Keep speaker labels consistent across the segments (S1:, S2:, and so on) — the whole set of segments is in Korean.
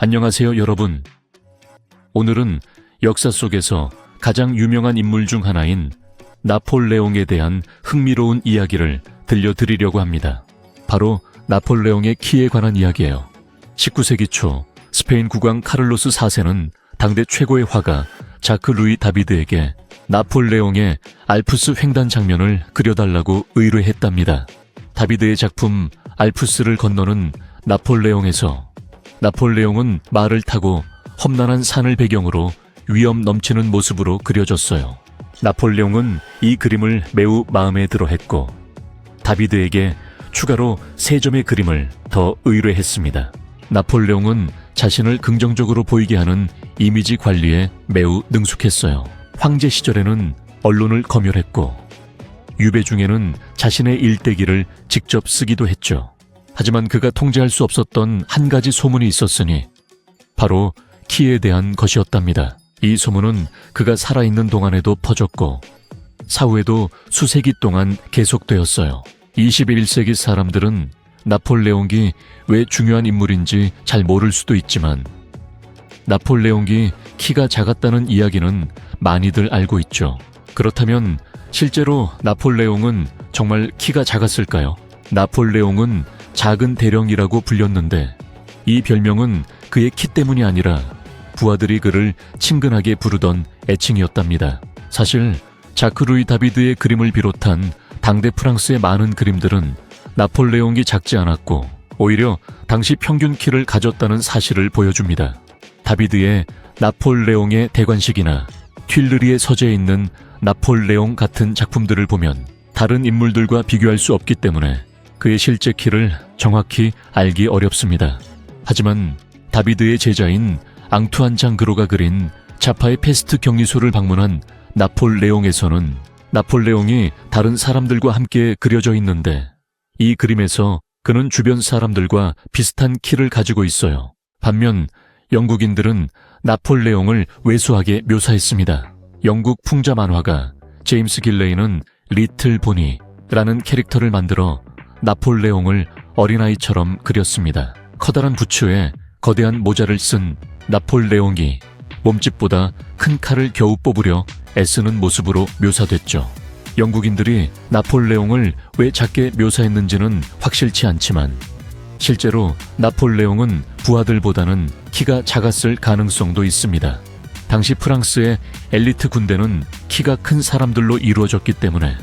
S1: 안녕하세요, 여러분. 오늘은 역사 속에서 가장 유명한 인물 중 하나인 나폴레옹에 대한 흥미로운 이야기를 들려드리려고 합니다. 바로 나폴레옹의 키에 관한 이야기예요. 19세기 초 스페인 국왕 카를로스 4세는 당대 최고의 화가 자크 루이 다비드에게 나폴레옹의 알프스 횡단 장면을 그려달라고 의뢰했답니다. 다비드의 작품 알프스를 건너는 나폴레옹에서 나폴레옹은 말을 타고 험난한 산을 배경으로 위험 넘치는 모습으로 그려졌어요. 나폴레옹은 이 그림을 매우 마음에 들어 했고 다비드에게 추가로 3점의 그림을 더 의뢰했습니다. 나폴레옹은 자신을 긍정적으로 보이게 하는 이미지 관리에 매우 능숙했어요. 황제 시절에는 언론을 검열했고 유배 중에는 자신의 일대기를 직접 쓰기도 했죠. 하지만 그가 통제할 수 없었던 한 가지 소문이 있었으니 바로 키에 대한 것이었답니다. 이 소문은 그가 살아있는 동안에도 퍼졌고 사후에도 수세기 동안 계속되었어요. 21세기 사람들은 나폴레옹이 왜 중요한 인물인지 잘 모를 수도 있지만 나폴레옹이 키가 작았다는 이야기는 많이들 알고 있죠. 그렇다면 실제로 나폴레옹은 정말 키가 작았을까요? 나폴레옹은 작은 대령이라고 불렸는데 이 별명은 그의 키 때문이 아니라 부하들이 그를 친근하게 부르던 애칭이었답니다. 사실 자크 루이 다비드의 그림을 비롯한 당대 프랑스의 많은 그림들은 나폴레옹이 작지 않았고 오히려 당시 평균 키를 가졌다는 사실을 보여줍니다. 다비드의 나폴레옹의 대관식이나 튠르리의 서재에 있는 나폴레옹 같은 작품들을 보면 다른 인물들과 비교할 수 없기 때문에 그의 실제 키를 정확히 알기 어렵습니다. 하지만 다비드의 제자인 앙투안 장그로가 그린 자파의 페스트 격리소를 방문한 나폴레옹에서는 나폴레옹이 다른 사람들과 함께 그려져 있는데 이 그림에서 그는 주변 사람들과 비슷한 키를 가지고 있어요. 반면 영국인들은 나폴레옹을 왜소하게 묘사했습니다. 영국 풍자 만화가 제임스 길레이는 리틀 보니라는 캐릭터를 만들어 나폴레옹을 어린아이처럼 그렸습니다. 커다란 부츠에 거대한 모자를 쓴 나폴레옹이 몸집보다 큰 칼을 겨우 뽑으려 애쓰는 모습으로 묘사됐죠. 영국인들이 나폴레옹을 왜 작게 묘사했는지는 확실치 않지만 실제로 나폴레옹은 부하들보다는 키가 작았을 가능성도 있습니다. 당시 프랑스의 엘리트 군대는 키가 큰 사람들로 이루어졌기 때문에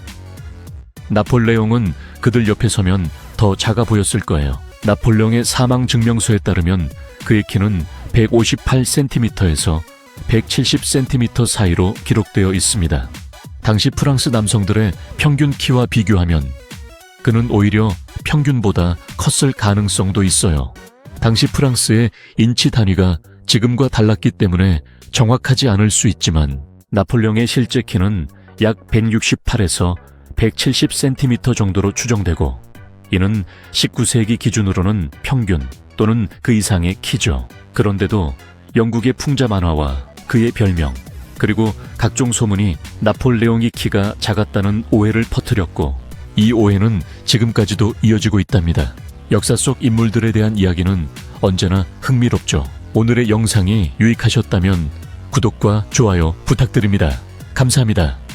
S1: 나폴레옹은 그들 옆에 서면 더 작아 보였을 거예요. 나폴레옹의 사망 증명서에 따르면 그의 키는 158cm에서 170cm 사이로 기록되어 있습니다. 당시 프랑스 남성들의 평균 키와 비교하면 그는 오히려 평균보다 컸을 가능성도 있어요. 당시 프랑스의 인치 단위가 지금과 달랐기 때문에 정확하지 않을 수 있지만 나폴레옹의 실제 키는 약 168에서 170cm 정도로 추정되고 이는 19세기 기준으로는 평균 또는 그 이상의 키죠. 그런데도 영국의 풍자 만화와 그의 별명 그리고 각종 소문이 나폴레옹의 키가 작았다는 오해를 퍼뜨렸고 이 오해는 지금까지도 이어지고 있답니다. 역사 속 인물들에 대한 이야기는 언제나 흥미롭죠. 오늘의 영상이 유익하셨다면 구독과 좋아요 부탁드립니다. 감사합니다.